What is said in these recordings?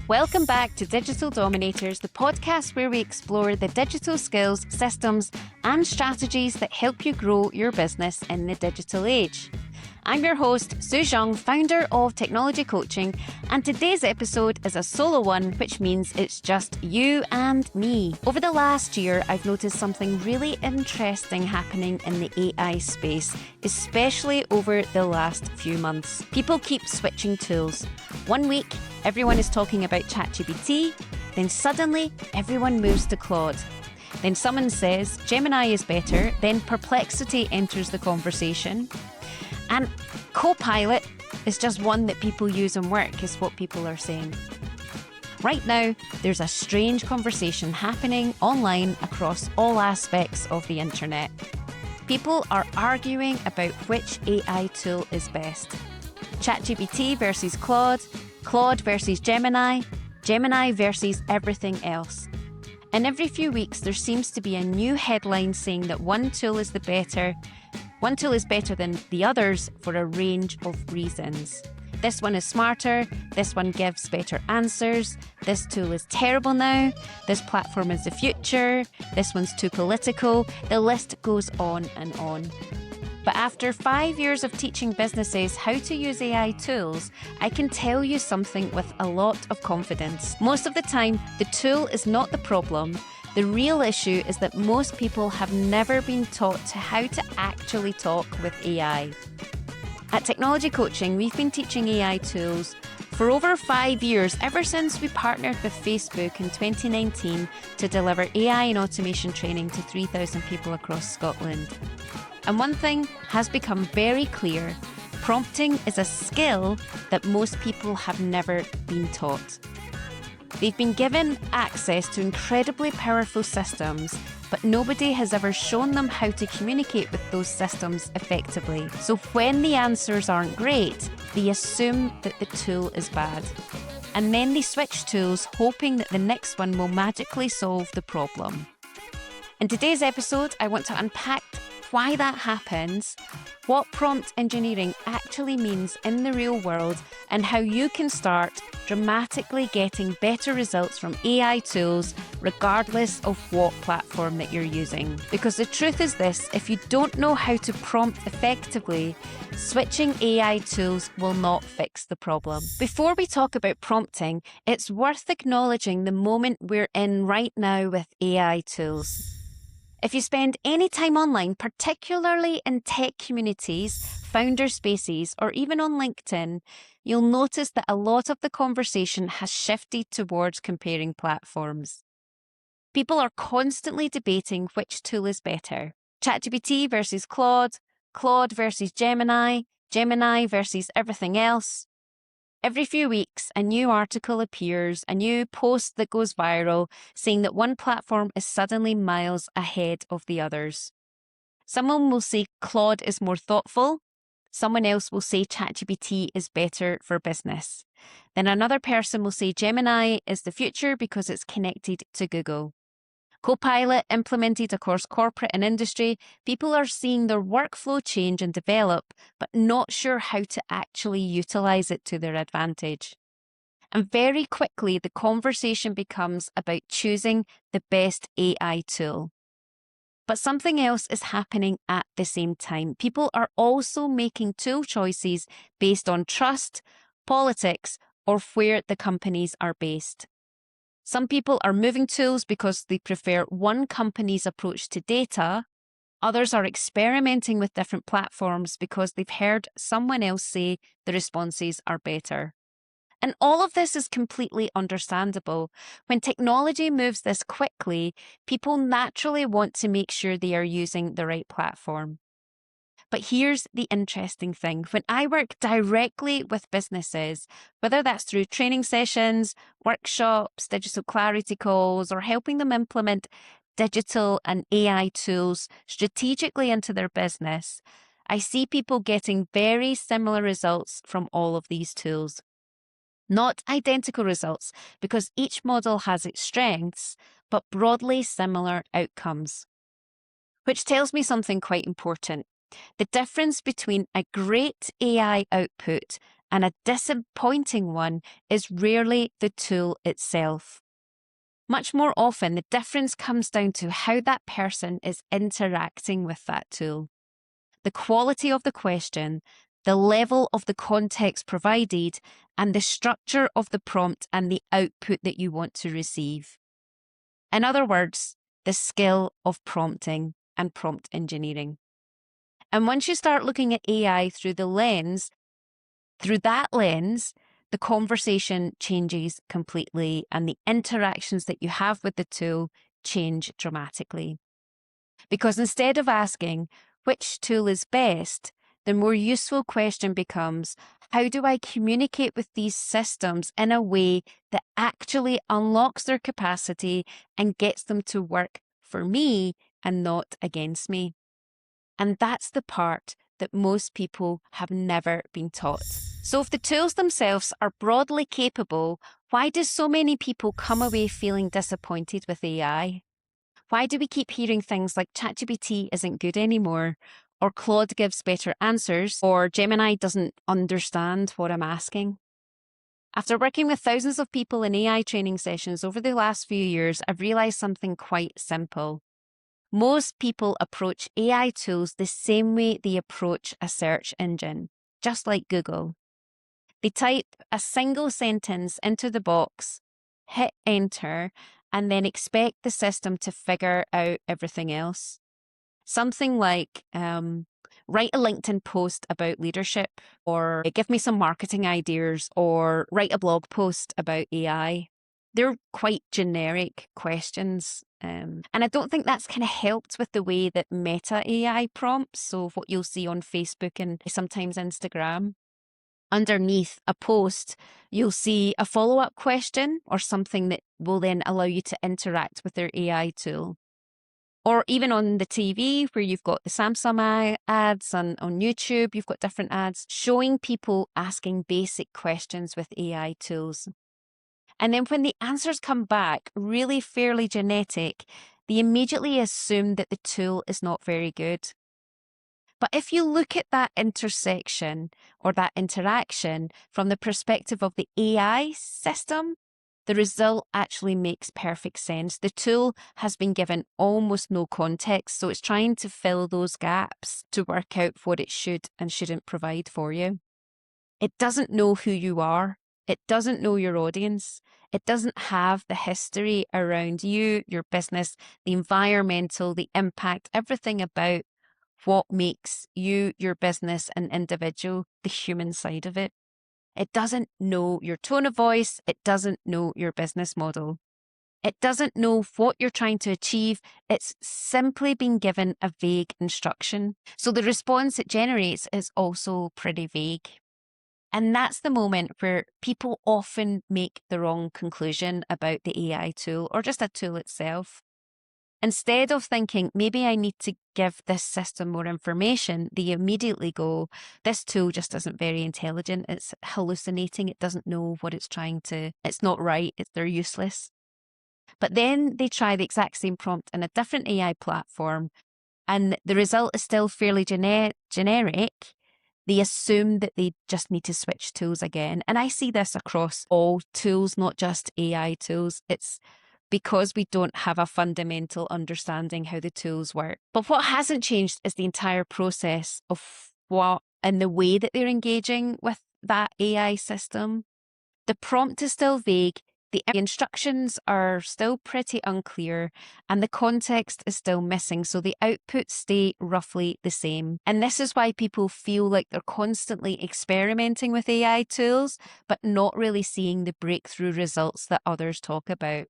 Welcome back to Digital Dominators, the podcast where we explore the digital skills, systems, and strategies that help you grow your business in the digital age. I'm your host, Sooz Young, founder of Technology Coaching, and today's episode is a solo one, which means it's just you and me. Over the last year, I've noticed something really interesting happening in the AI space, especially over the last few months. People keep switching tools. One week, everyone is talking about ChatGPT, then suddenly everyone moves to Claude. Then someone says Gemini is better, then Perplexity enters the conversation. And Copilot is just one that people use in work, is what people are saying. Right now, there's a strange conversation happening online across all aspects of the internet. People are arguing about which AI tool is best. ChatGPT versus Claude, Claude versus Gemini, Gemini versus everything else. And every few weeks, there seems to be a new headline saying that one tool is better than the others for a range of reasons. This one is smarter, this one gives better answers, this tool is terrible now, this platform is the future, this one's too political, the list goes on and on. But after 5 years of teaching businesses how to use AI tools, I can tell you something with a lot of confidence. Most of the time, the tool is not the problem. The real issue is that most people have never been taught how to actually talk with AI. At Technology Coaching, we've been teaching AI tools for over 5 years, ever since we partnered with Facebook in 2019 to deliver AI and automation training to 3,000 people across Scotland. And one thing has become very clear: prompting is a skill that most people have never been taught. They've been given access to incredibly powerful systems, but nobody has ever shown them how to communicate with those systems effectively. So when the answers aren't great, they assume that the tool is bad. And then they switch tools, hoping that the next one will magically solve the problem. In today's episode, I want to unpack why that happens, what prompt engineering actually means in the real world, and how you can start dramatically getting better results from AI tools regardless of what platform that you're using. Because the truth is this: if you don't know how to prompt effectively, switching AI tools will not fix the problem. Before we talk about prompting, it's worth acknowledging the moment we're in right now with AI tools. If you spend any time online, particularly in tech communities, founder spaces, or even on LinkedIn, you'll notice that a lot of the conversation has shifted towards comparing platforms. People are constantly debating which tool is better. ChatGPT versus Claude, Claude versus Gemini, Gemini versus everything else. Every few weeks, a new article appears, a new post that goes viral, saying that one platform is suddenly miles ahead of the others. Someone will say Claude is more thoughtful. Someone else will say ChatGPT is better for business. Then another person will say Gemini is the future because it's connected to Google. Copilot implemented across corporate and industry, people are seeing their workflow change and develop, but not sure how to actually utilize it to their advantage. And very quickly, the conversation becomes about choosing the best AI tool. But something else is happening at the same time. People are also making tool choices based on trust, politics, or where the companies are based. Some people are moving tools because they prefer one company's approach to data. Others are experimenting with different platforms because they've heard someone else say the responses are better. And all of this is completely understandable. When technology moves this quickly, people naturally want to make sure they are using the right platform. But here's the interesting thing. When I work directly with businesses, whether that's through training sessions, workshops, digital clarity calls, or helping them implement digital and AI tools strategically into their business, I see people getting very similar results from all of these tools. Not identical results, because each model has its strengths, but broadly similar outcomes. Which tells me something quite important. The difference between a great AI output And a disappointing one is rarely the tool itself. Much more often, the difference comes down to how that person is interacting with that tool. The quality of the question, the level of the context provided, and the structure of the prompt and the output that you want to receive. In other words, the skill of prompting and prompt engineering. And once you start looking at AI through that lens, the conversation changes completely and the interactions that you have with the tool change dramatically. Because instead of asking which tool is best, the more useful question becomes, how do I communicate with these systems in a way that actually unlocks their capacity and gets them to work for me and not against me? And that's the part that most people have never been taught. So if the tools themselves are broadly capable, why do so many people come away feeling disappointed with AI? Why do we keep hearing things like ChatGPT isn't good anymore, or Claude gives better answers, or Gemini doesn't understand what I'm asking? After working with thousands of people in AI training sessions over the last few years, I've realized something quite simple. Most people approach AI tools the same way they approach a search engine, just like Google. They type a single sentence into the box, hit enter, and then expect the system to figure out everything else. Something like, write a LinkedIn post about leadership, or give me some marketing ideas, or write a blog post about AI. They're quite generic questions. And I don't think that's kind of helped with the way that Meta AI prompts, so what you'll see on Facebook and sometimes Instagram. Underneath a post, you'll see a follow-up question or something that will then allow you to interact with their AI tool. Or even on the TV, where you've got the Samsung ads, and on YouTube, you've got different ads showing people asking basic questions with AI tools. And then when the answers come back really fairly genetic, they immediately assume that the tool is not very good. But if you look at that intersection or that interaction from the perspective of the AI system, the result actually makes perfect sense. The tool has been given almost no context, so it's trying to fill those gaps to work out what it should and shouldn't provide for you. It doesn't know who you are. It doesn't know your audience. It doesn't have the history around you, your business, the environmental, the impact, everything about what makes you, your business, an individual, the human side of it. It doesn't know your tone of voice. It doesn't know your business model. It doesn't know what you're trying to achieve. It's simply been given a vague instruction. So the response it generates is also pretty vague. And that's the moment where people often make the wrong conclusion about the AI tool or just a tool itself. Instead of thinking, maybe I need to give this system more information, they immediately go, this tool just isn't very intelligent. It's hallucinating. It doesn't know what it's it's not right. They're useless. But then they try the exact same prompt in a different AI platform, and the result is still fairly generic. They assume that they just need to switch tools again. And I see this across all tools, not just AI tools. It's because we don't have a fundamental understanding how the tools work. But what hasn't changed is the entire process of what and the way that they're engaging with that AI system. The prompt is still vague, the instructions are still pretty unclear, and the context is still missing, so the outputs stay roughly the same. And this is why people feel like they're constantly experimenting with AI tools, but not really seeing the breakthrough results that others talk about.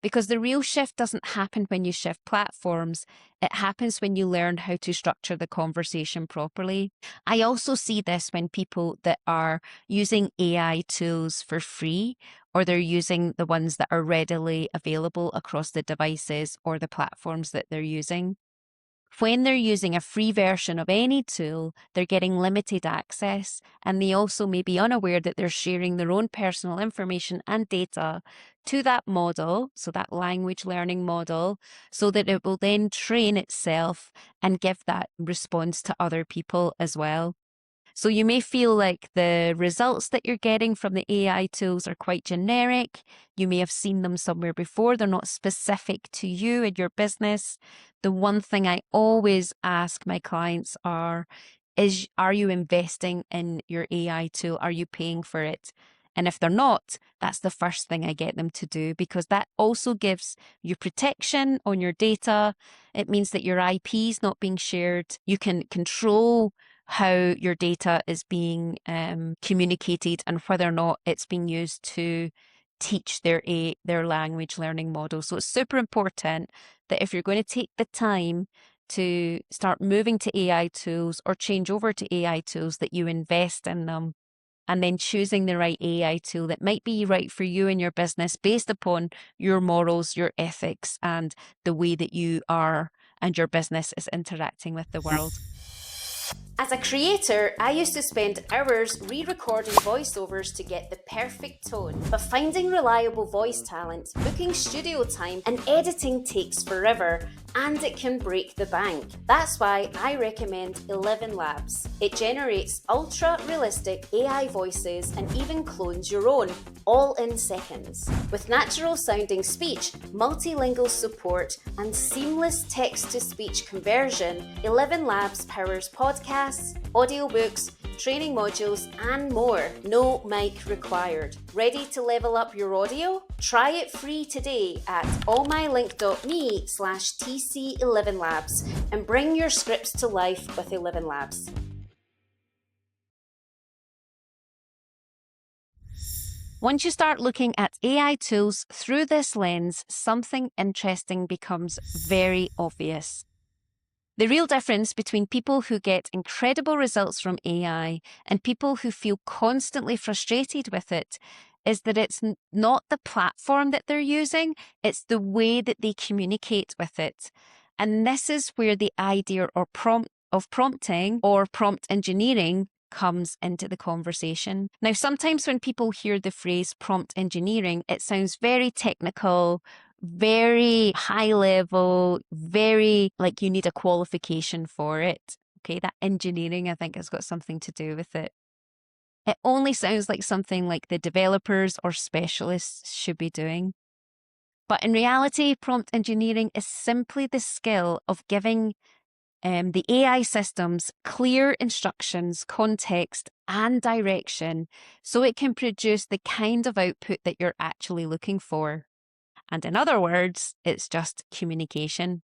Because the real shift doesn't happen when you shift platforms. It happens when you learn how to structure the conversation properly. I also see this when people that are using AI tools for free, or they're using the ones that are readily available across the devices or the platforms that they're using. When they're using a free version of any tool, they're getting limited access, and they also may be unaware that they're sharing their own personal information and data to that model, so that language learning model, so that it will then train itself and give that response to other people as well. So you may feel like the results that you're getting from the AI tools are quite generic. You may have seen them somewhere before. They're not specific to you and your business. The one thing I always ask my clients are you investing in your AI tool? Are you paying for it? And if they're not, that's the first thing I get them to do, because that also gives you protection on your data. It means that your IP is not being shared. You can control how your data is being communicated and whether or not it's being used to teach their language learning model. So it's super important that if you're going to take the time to start moving to AI tools or change over to AI tools, that you invest in them, and then choosing the right AI tool that might be right for you and your business based upon your morals, your ethics, and the way that you are and your business is interacting with the world. As a creator, I used to spend hours re-recording voiceovers to get the perfect tone. But finding reliable voice talent, booking studio time, and editing takes forever, and it can break the bank. That's why I recommend 11 Labs. It generates ultra-realistic AI voices and even clones your own, all in seconds. With natural-sounding speech, multilingual support, and seamless text-to-speech conversion, 11 Labs powers podcasts, audiobooks, training modules, and more. No mic required. Ready to level up your audio? Try it free today at allmylink.me/TC11labs and bring your scripts to life with 11 Labs. Once you start looking at AI tools through this lens, something interesting becomes very obvious. The real difference between people who get incredible results from AI and people who feel constantly frustrated with it is that it's not the platform that they're using, it's the way that they communicate with it. And this is where the idea or prompting or prompt engineering comes into the conversation. Now, sometimes when people hear the phrase prompt engineering, it sounds very technical, very high level, very like you need a qualification for it. Okay, that engineering, I think, has got something to do with it. It only sounds like something like the developers or specialists should be doing. But in reality, prompt engineering is simply the skill of giving the AI systems clear instructions, context, and direction so it can produce the kind of output that you're actually looking for. And in other words, it's just communication.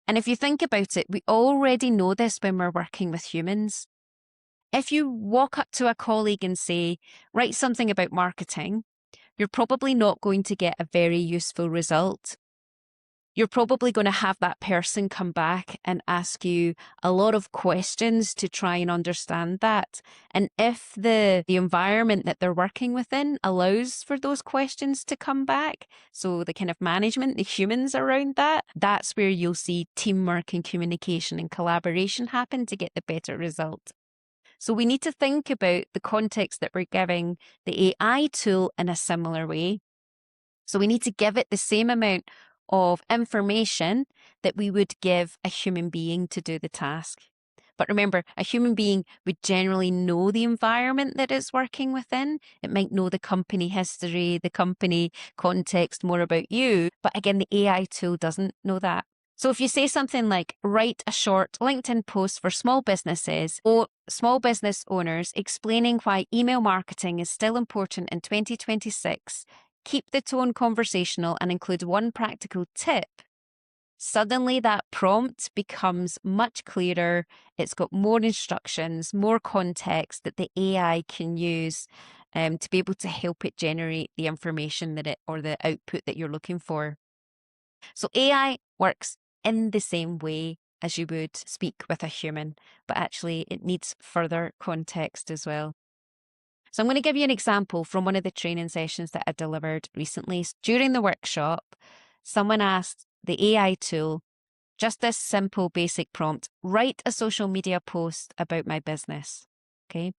And if you think about it, we already know this when we're working with humans. If you walk up to a colleague and say, write something about marketing, you're probably not going to get a very useful result. You're probably going to have that person come back and ask you a lot of questions to try and understand that. And if the environment that they're working within allows for those questions to come back, so the kind of management, the humans around that, that's where you'll see teamwork and communication and collaboration happen to get the better result. So we need to think about the context that we're giving the AI tool in a similar way. So we need to give it the same amount of information that we would give a human being to do the task. But remember, a human being would generally know the environment that it's working within. It might know the company history, the company context, more about you. But again, the AI tool doesn't know that. So if you say something like, write a short LinkedIn post for small businesses or small business owners explaining why email marketing is still important in 2026, keep the tone conversational and include one practical tip, suddenly that prompt becomes much clearer. It's got more instructions, more context that the AI can use to be able to help it generate the information or the output that you're looking for. So AI works in the same way as you would speak with a human, but actually it needs further context as well. So I'm going to give you an example from one of the training sessions that I delivered recently. During the workshop, someone asked the AI tool just this simple basic prompt, write a social media post about my business. Okay.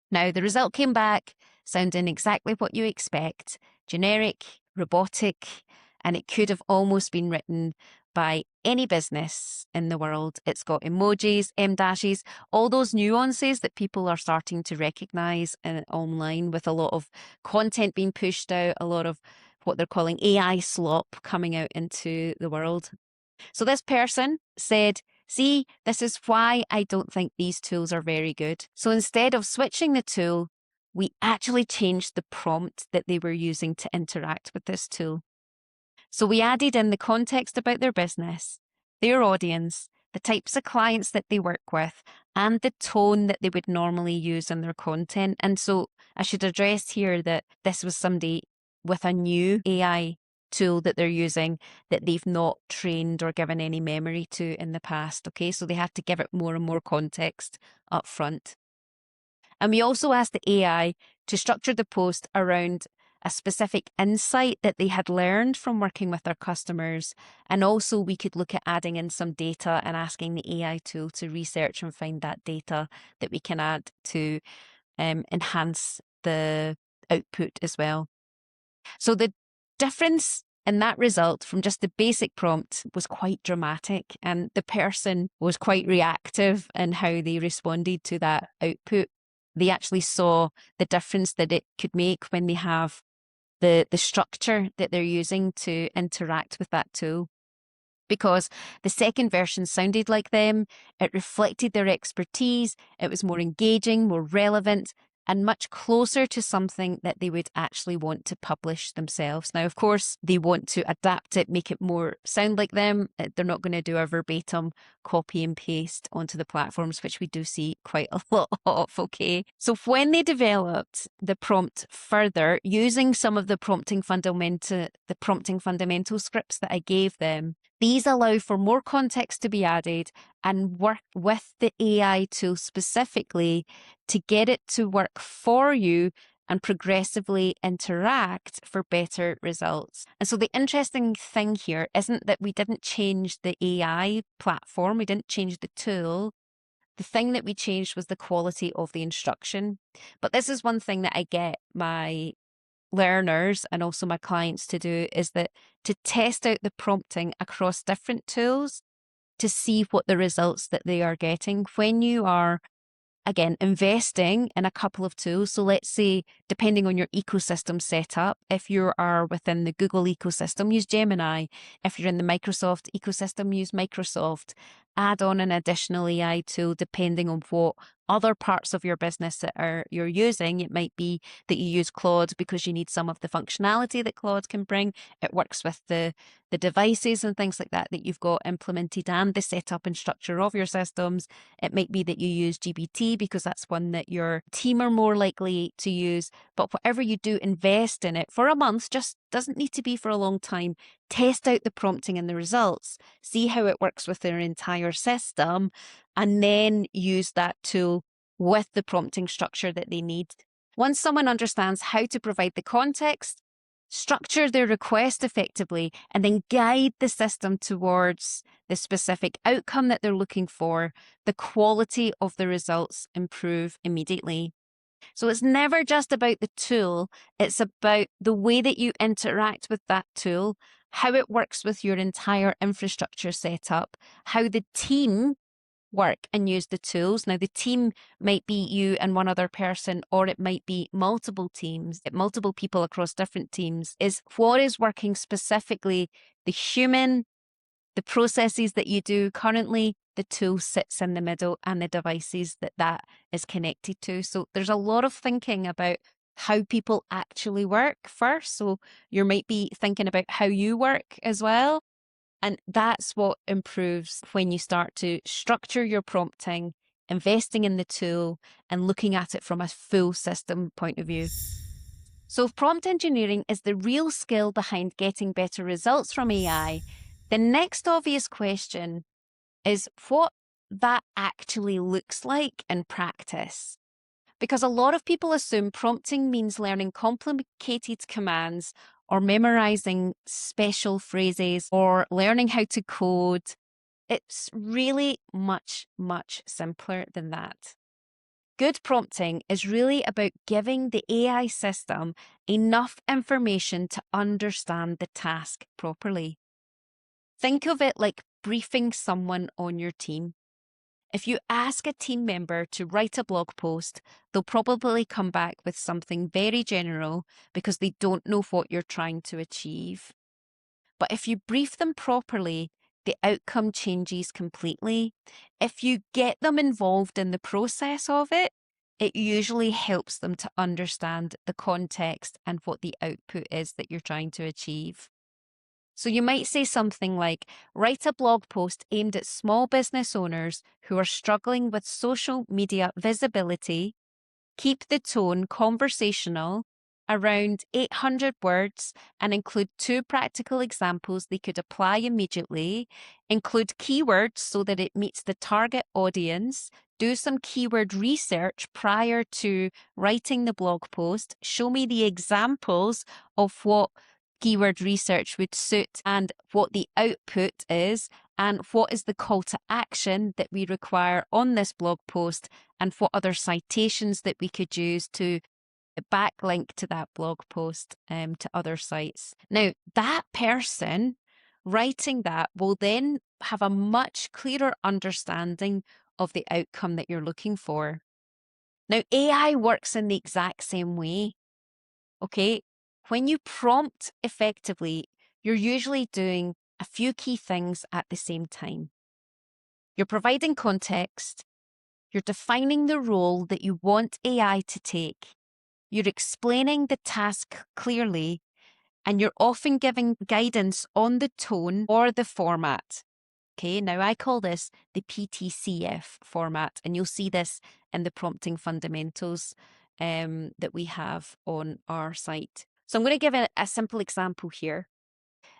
Now the result came back sounding exactly what you expect, generic, robotic, and it could have almost been written by any business in the world. It's got emojis, M-dashes, all those nuances that people are starting to recognize online, with a lot of content being pushed out, a lot of what they're calling AI slop coming out into the world. So this person said, see, this is why I don't think these tools are very good. So instead of switching the tool, we actually changed the prompt that they were using to interact with this tool. So we added in the context about their business, their audience, the types of clients that they work with, and the tone that they would normally use in their content. And so I should address here that this was somebody with a new AI tool that they're using that they've not trained or given any memory to in the past. Okay, so they had to give it more and more context up front. And we also asked the AI to structure the post around a specific insight that they had learned from working with their customers. And also we could look at adding in some data and asking the AI tool to research and find that data that we can add to enhance the output as well. So the difference in that result from just the basic prompt was quite dramatic, and the person was quite reactive in how they responded to that output. They actually saw the difference that it could make when they have the structure that they're using to interact with that tool. Because the second version sounded like them, it reflected their expertise, it was more engaging, more relevant, and much closer to something that they would actually want to publish themselves. Now, of course, they want to adapt it, make it more sound like them. They're not going to do a verbatim copy and paste onto the platforms, which we do see quite a lot of, okay? So when they developed the prompt further, using some of the prompting fundamental scripts that I gave them, these allow for more context to be added and work with the AI tool specifically to get it to work for you and progressively interact for better results. And so the interesting thing here isn't that we didn't change the AI platform, we didn't change the tool. The thing that we changed was the quality of the instruction. But this is one thing that I get my learners and also my clients to do, is that to test out the prompting across different tools to see what the results that they are getting when you are, again, investing in a couple of tools. So let's say, depending on your ecosystem setup, if you are within the Google ecosystem, use Gemini. If you're in the Microsoft ecosystem, use Microsoft. Add on an additional AI tool depending on what other parts of your business that you're using. It might be that you use Claude because you need some of the functionality that Claude can bring. It works with the devices and things like that you've got implemented and the setup and structure of your systems. It might be that you use GPT because that's one that your team are more likely to use. But whatever you do, invest in it for a month, just doesn't need to be for a long time. Test out the prompting and the results, see how it works with their entire system, and then use that tool with the prompting structure that they need. Once someone understands how to provide the context, structure their request effectively, and then guide the system towards the specific outcome that they're looking for, the quality of the results improve immediately. So it's never just about the tool, it's about the way that you interact with that tool, how it works with your entire infrastructure setup, how the team work and use the tools. Now, the team might be you and one other person, or it might be multiple teams, multiple people across different teams. Is what is working specifically the human, the processes that you do currently, the tool sits in the middle, and the devices that is connected to. So there's a lot of thinking about how people actually work first. So you might be thinking about how you work as well. And that's what improves when you start to structure your prompting, investing in the tool, and looking at it from a full system point of view. So if prompt engineering is the real skill behind getting better results from AI, the next obvious question is what that actually looks like in practice. Because a lot of people assume prompting means learning complicated commands or memorizing special phrases or learning how to code. It's really much, much simpler than that. Good prompting is really about giving the AI system enough information to understand the task properly. Think of it like briefing someone on your team. If you ask a team member to write a blog post, they'll probably come back with something very general because they don't know what you're trying to achieve. But if you brief them properly, the outcome changes completely. If you get them involved in the process of it, it usually helps them to understand the context and what the output is that you're trying to achieve. So you might say something like, write a blog post aimed at small business owners who are struggling with social media visibility. Keep the tone conversational, around 800 words, and include 2 practical examples they could apply immediately. Include keywords so that it meets the target audience. Do some keyword research prior to writing the blog post. Show me the examples of what keyword research would suit and what the output is, and what is the call to action that we require on this blog post, and what other citations that we could use to backlink to that blog post to other sites. Now, that person writing that will then have a much clearer understanding of the outcome that you're looking for. Now, AI works in the exact same way. Okay, when you prompt effectively, you're usually doing a few key things at the same time. You're providing context, you're defining the role that you want AI to take, you're explaining the task clearly, and you're often giving guidance on the tone or the format. Okay, now I call this the PTCF format, and you'll see this in the prompting fundamentals that we have on our site. So I'm going to give a simple example here.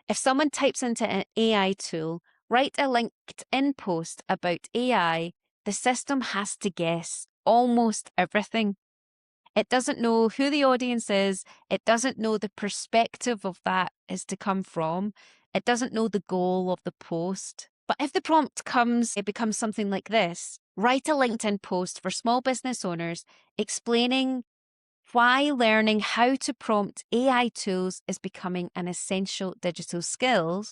If someone types into an AI tool, write a LinkedIn post about AI, the system has to guess almost everything. It doesn't know who the audience is. It doesn't know the perspective of that is to come from. It doesn't know the goal of the post. But if the prompt it becomes something like this: write a LinkedIn post for small business owners explaining why learning how to prompt AI tools is becoming an essential digital skill.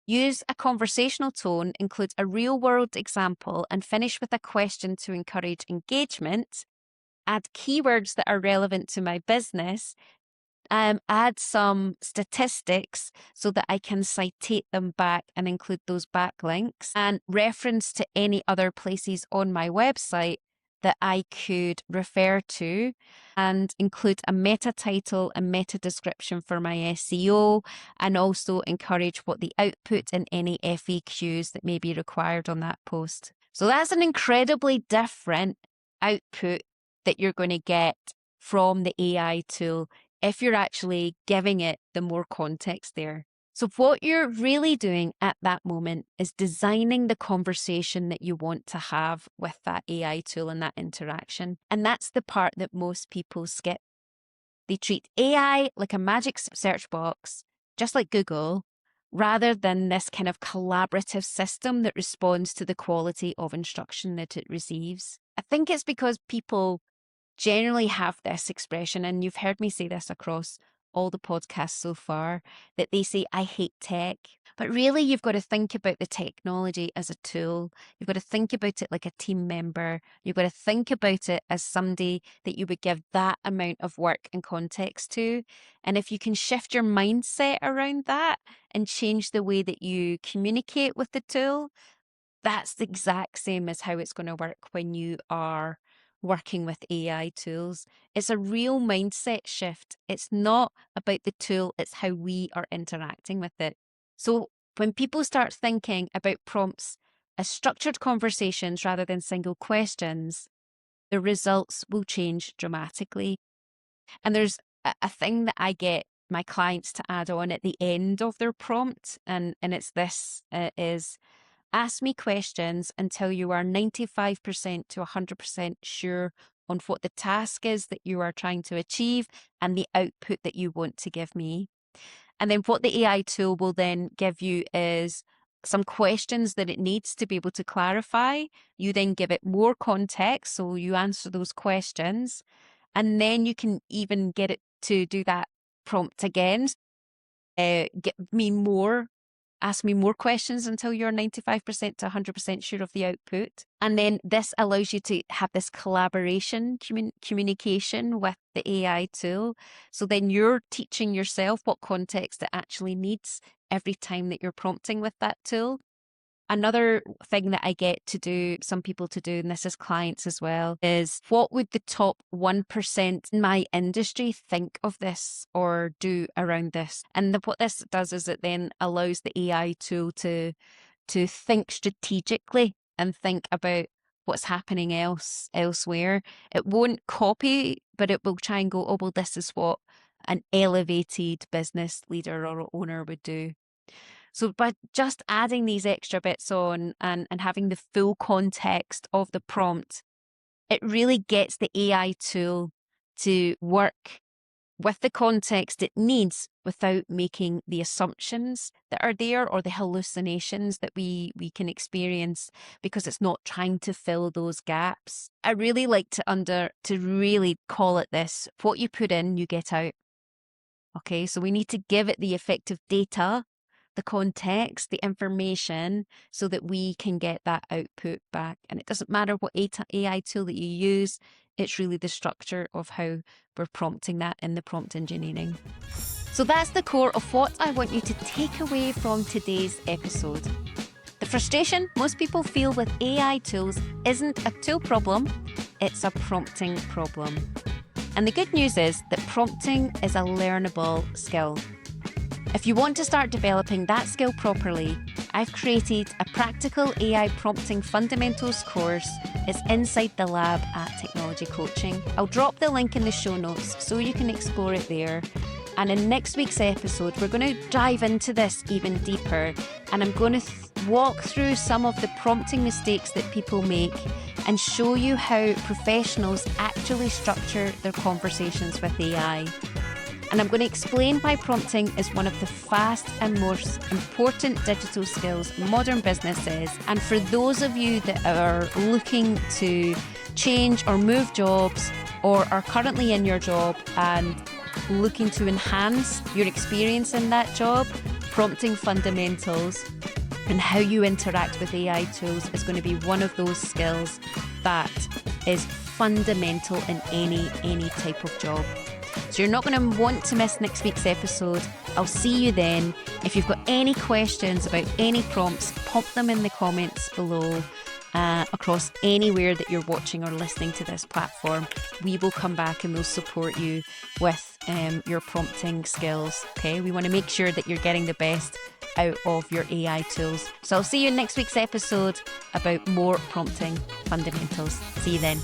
Use a conversational tone, include a real-world example, and finish with a question to encourage engagement. Add keywords that are relevant to my business. Add some statistics so that I can citate them back and include those backlinks, and reference to any other places on my website that I could refer to, and include a meta title and meta description for my SEO, and also encourage what the output and any FAQs that may be required on that post. So that's an incredibly different output that you're going to get from the AI tool if you're actually giving it the more context there. So what you're really doing at that moment is designing the conversation that you want to have with that AI tool and that interaction. And that's the part that most people skip. They treat AI like a magic search box, just like Google, rather than this kind of collaborative system that responds to the quality of instruction that it receives. I think it's because people generally have this expression, and you've heard me say this across all the podcasts so far, that they say, I hate tech. But really, you've got to think about the technology as a tool. You've got to think about it like a team member. You've got to think about it as somebody that you would give that amount of work and context to. And if you can shift your mindset around that and change the way that you communicate with the tool, that's the exact same as how it's going to work when you are working with AI tools. It's a real mindset shift. It's not about the tool, it's how we are interacting with it. So when people start thinking about prompts as structured conversations rather than single questions, the results will change dramatically. And there's a thing that I get my clients to add on at the end of their prompt, and it's this, is ask me questions until you are 95% to 100% sure on what the task is that you are trying to achieve and the output that you want to give me. And then what the AI tool will then give you is some questions that it needs to be able to clarify. You then give it more context, so you answer those questions, and then you can even get it to do that prompt again. Give me more ask me more questions until you're 95% to 100% sure of the output. And then this allows you to have this collaboration, communication with the AI tool. So then you're teaching yourself what context it actually needs every time that you're prompting with that tool. Another thing that I get to do, some people to do, and this is clients as well, is what would the top 1% in my industry think of this or do around this? And what this does is it then allows the AI tool to think strategically and think about what's happening elsewhere. It won't copy, but it will try and go, oh, well, this is what an elevated business leader or owner would do. So by just adding these extra bits on and having the full context of the prompt, it really gets the AI tool to work with the context it needs without making the assumptions that are there or the hallucinations that we can experience, because it's not trying to fill those gaps. I really like to really call it this: what you put in, you get out. Okay, so we need to give it the effective data, the context, the information, so that we can get that output back. And it doesn't matter what AI tool that you use, it's really the structure of how we're prompting that in the prompt engineering. So that's the core of what I want you to take away from today's episode. The frustration most people feel with AI tools isn't a tool problem, it's a prompting problem. And the good news is that prompting is a learnable skill. If you want to start developing that skill properly, I've created a practical AI prompting fundamentals course. It's inside the lab at Technology Coaching. I'll drop the link in the show notes so you can explore it there. And in next week's episode, we're going to dive into this even deeper. And I'm going to walk through some of the prompting mistakes that people make and show you how professionals actually structure their conversations with AI. And I'm going to explain why prompting is one of the fast and most important digital skills modern business is. And for those of you that are looking to change or move jobs, or are currently in your job and looking to enhance your experience in that job, prompting fundamentals and how you interact with AI tools is going to be one of those skills that is fundamental in any type of job. So you're not going to want to miss next week's episode. I'll see you then. If you've got any questions about any prompts, pop them in the comments below. Across anywhere that you're watching or listening to this platform, we will come back and we'll support you with your prompting skills. Okay, we want to make sure that you're getting the best out of your AI tools. So I'll see you in next week's episode about more prompting fundamentals. See you then.